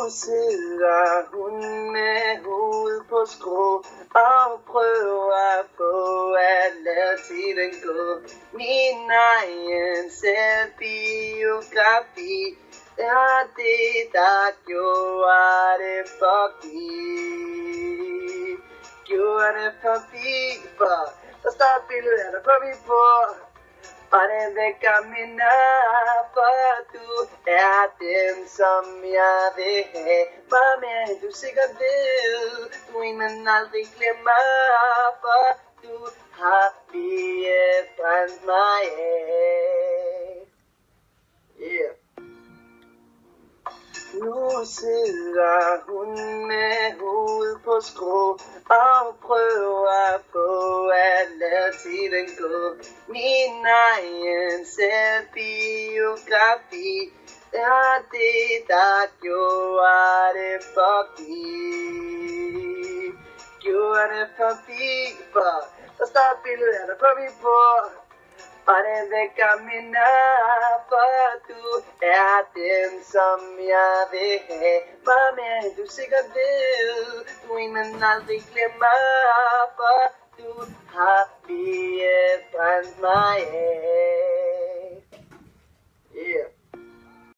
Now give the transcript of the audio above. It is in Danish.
sidder hun med hovedet på skrå og prøver på at lade tiden gå. Min egen selvbiografi er det, der gjorde det forbi. Gjorde det forbi, for der står et billede af dig forbi på. Og det vækker minder, for du er den, som jeg vil have. Meget mere end du sikkert ved. Du er en, man aldrig glemmer, for du har lige brændt mig af. Yeah. Nu sidder hun med hovedet på skrå og prøver på at lade tiden gå. Min egen selvbiografi er det, der gjorde det forbi. Gjorde det forbi, for der står et billede af dig forbi på. Og det vækker minder, for du er den, som jeg vil have. Meget mere end du sikkert ved. Du er en, man aldrig glemmer, for du har lige brændt mig af.